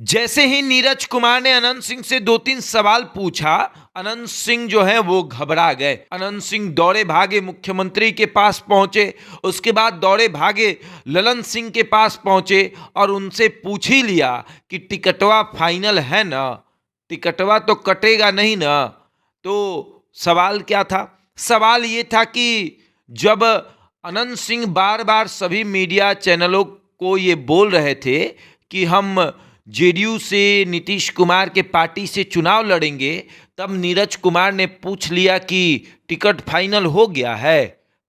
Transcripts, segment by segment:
जैसे ही नीरज कुमार ने अनंत सिंह से 2-3 सवाल पूछा, अनंत सिंह जो है वो घबरा गए। अनंत सिंह दौड़े भागे मुख्यमंत्री के पास पहुंचे, उसके बाद दौड़े भागे ललन सिंह के पास पहुंचे और उनसे पूछ ही लिया कि टिकटवा फाइनल है ना, टिकटवा तो कटेगा नहीं ना। तो सवाल क्या था? सवाल ये था कि जब अनंत सिंह बार बार सभी मीडिया चैनलों को ये बोल रहे थे कि हम जेडीयू से नीतीश कुमार के पार्टी से चुनाव लड़ेंगे, तब नीरज कुमार ने पूछ लिया कि टिकट फाइनल हो गया है,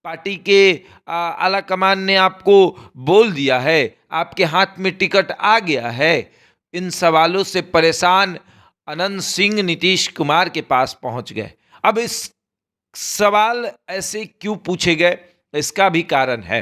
पार्टी के आला कमान ने आपको बोल दिया है, आपके हाथ में टिकट आ गया है। इन सवालों से परेशान अनंत सिंह नीतीश कुमार के पास पहुंच गए। अब इस सवाल ऐसे क्यों पूछे गए, इसका भी कारण है।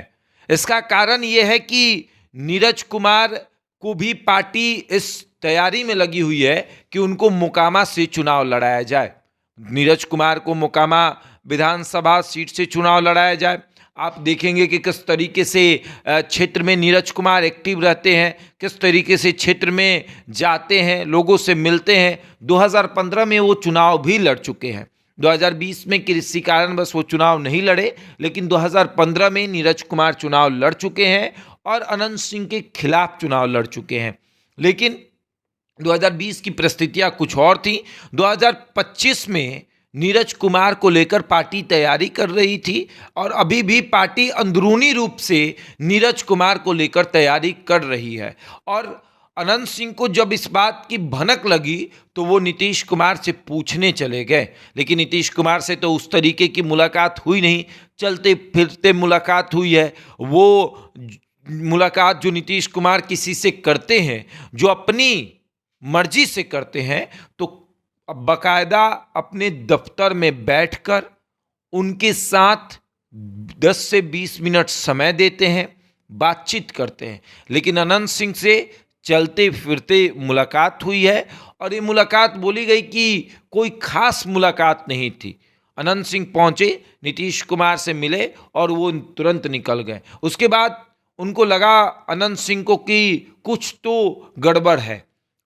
इसका कारण यह है कि नीरज कुमार को भी पार्टी इस तैयारी में लगी हुई है कि उनको मोकामा से चुनाव लड़ाया जाए। नीरज कुमार को मोकामा विधानसभा सीट से चुनाव लड़ाया जाए। आप देखेंगे कि किस तरीके से क्षेत्र में नीरज कुमार एक्टिव रहते हैं, किस तरीके से क्षेत्र में जाते हैं, लोगों से मिलते हैं। 2015 में वो चुनाव भी लड़ चुके हैं। 2020 में किसी कारणवश वो चुनाव नहीं लड़े, लेकिन 2015 में नीरज कुमार चुनाव लड़ चुके हैं और अनंत सिंह के खिलाफ चुनाव लड़ चुके हैं। लेकिन 2020 की परिस्थितियां कुछ और थी। 2025 में नीरज कुमार को लेकर पार्टी तैयारी कर रही थी और अभी भी पार्टी अंदरूनी रूप से नीरज कुमार को लेकर तैयारी कर रही है। और अनंत सिंह को जब इस बात की भनक लगी तो वो नीतीश कुमार से पूछने चले गए, लेकिन नीतीश कुमार से तो उस तरीके की मुलाकात हुई नहीं, चलते फिरते मुलाकात हुई है। वो मुलाकात जो नीतीश कुमार किसी से करते हैं, जो अपनी मर्जी से करते हैं, तो बाकायदा अपने दफ्तर में बैठकर उनके साथ 10 से 20 मिनट समय देते हैं, बातचीत करते हैं। लेकिन अनंत सिंह से चलते फिरते मुलाकात हुई है और ये मुलाकात बोली गई कि कोई खास मुलाकात नहीं थी। अनंत सिंह पहुंचे, नीतीश कुमार से मिले और वो तुरंत निकल गए। उसके बाद उनको लगा अनंत सिंह को कि कुछ तो गड़बड़ है,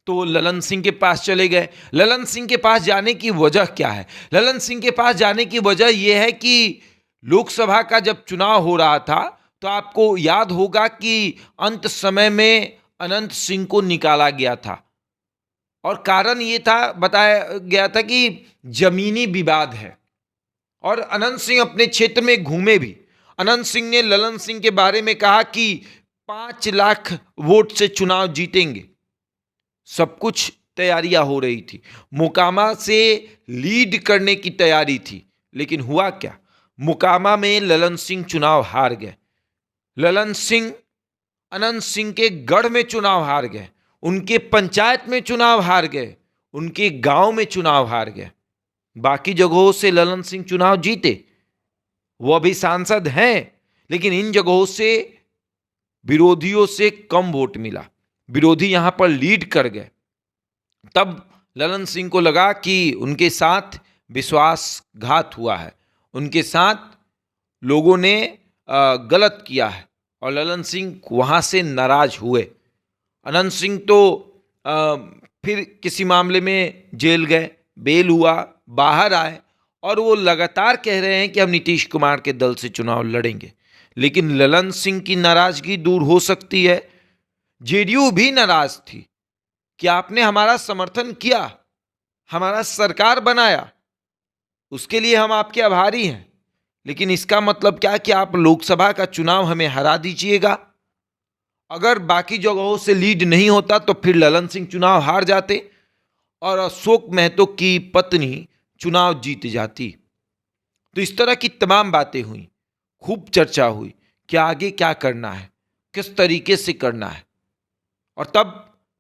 तो ललन सिंह के पास चले गए। ललन सिंह के पास जाने की वजह क्या है? ललन सिंह के पास जाने की वजह यह है कि लोकसभा का जब चुनाव हो रहा था तो आपको याद होगा कि अंत समय में अनंत सिंह को निकाला गया था और कारण ये था, बताया गया था कि जमीनी विवाद है। और अनंत सिंह अपने क्षेत्र में घूमे भी। अनंत सिंह ने ललन सिंह के बारे में कहा कि 5 लाख वोट से चुनाव जीतेंगे। सब कुछ तैयारियां हो रही थी, मोकामा से लीड करने की तैयारी थी। लेकिन हुआ क्या? मोकामा में ललन सिंह चुनाव हार गए। ललन सिंह अनंत सिंह के गढ़ में चुनाव हार गए, उनके पंचायत में चुनाव हार गए, उनके गांव में चुनाव हार गए। बाकी जगहों से ललन सिंह चुनाव जीते, वो अभी सांसद हैं, लेकिन इन जगहों से विरोधियों से कम वोट मिला, विरोधी यहां पर लीड कर गए। तब ललन सिंह को लगा कि उनके साथ विश्वासघात हुआ है, उनके साथ लोगों ने गलत किया है और ललन सिंह वहां से नाराज हुए। अनंत सिंह तो फिर किसी मामले में जेल गए, बेल हुआ, बाहर आए और वो लगातार कह रहे हैं कि हम नीतीश कुमार के दल से चुनाव लड़ेंगे। लेकिन ललन सिंह की नाराजगी दूर हो सकती है, जेडीयू भी नाराज थी कि आपने हमारा समर्थन किया, हमारा सरकार बनाया, उसके लिए हम आपके आभारी हैं, लेकिन इसका मतलब क्या कि आप लोकसभा का चुनाव हमें हरा दीजिएगा। अगर बाकी जगहों से लीड नहीं होता तो फिर ललन सिंह चुनाव हार जाते और अशोक महतो की पत्नी चुनाव जीत जाती। तो इस तरह की तमाम बातें हुई, खूब चर्चा हुई कि आगे क्या करना है, किस तरीके से करना है। और तब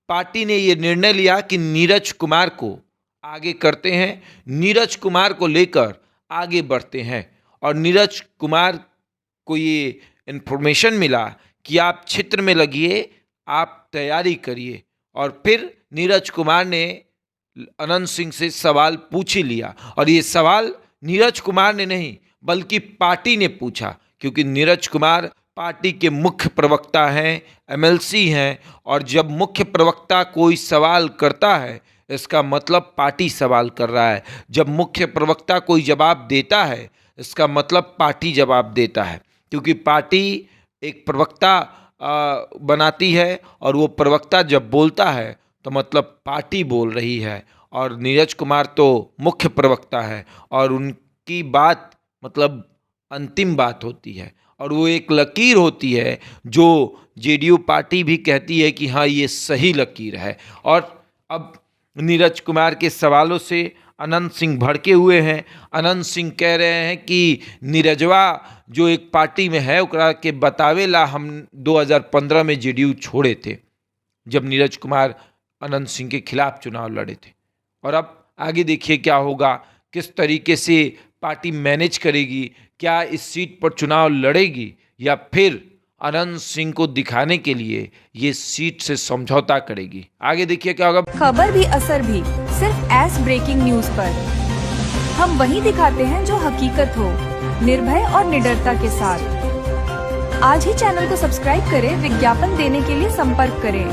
पार्टी ने यह निर्णय लिया कि नीरज कुमार को आगे करते हैं, नीरज कुमार को लेकर आगे बढ़ते हैं। और नीरज कुमार को ये इन्फॉर्मेशन मिला कि आप क्षेत्र में लगिए, आप तैयारी करिए। और फिर नीरज कुमार ने अनंत सिंह से सवाल पूछ ही लिया। और ये सवाल नीरज कुमार ने नहीं बल्कि पार्टी ने पूछा, क्योंकि नीरज कुमार पार्टी के मुख्य प्रवक्ता हैं, एमएलसी हैं, और जब मुख्य प्रवक्ता कोई सवाल करता है इसका मतलब पार्टी सवाल कर रहा है। जब मुख्य प्रवक्ता कोई जवाब देता है इसका मतलब पार्टी जवाब देता है, क्योंकि पार्टी एक प्रवक्ता बनाती है और वो प्रवक्ता जब बोलता है तो मतलब पार्टी बोल रही है। और नीरज कुमार तो मुख्य प्रवक्ता है और उनकी बात मतलब अंतिम बात होती है, और वो एक लकीर होती है जो जेडीयू पार्टी भी कहती है कि हाँ ये सही लकीर है। और अब नीरज कुमार के सवालों से अनंत सिंह भड़के हुए हैं। अनंत सिंह कह रहे हैं कि नीरजवा जो एक पार्टी में है ओकरा के बतावेला हम 2015 में जेडीयू छोड़े थे, जब नीरज कुमार अनंत सिंह के खिलाफ चुनाव लड़े थे। और अब आगे देखिए क्या होगा, किस तरीके से पार्टी मैनेज करेगी, क्या इस सीट पर चुनाव लड़ेगी या फिर अनंत सिंह को दिखाने के लिए ये सीट से समझौता करेगी। आगे देखिए क्या होगा। खबर भी असर भी सिर्फ एस ब्रेकिंग न्यूज पर। हम वही दिखाते हैं जो हकीकत हो, निर्भय और निडरता के साथ। आज ही चैनल को सब्सक्राइब करें। विज्ञापन देने के लिए संपर्क करें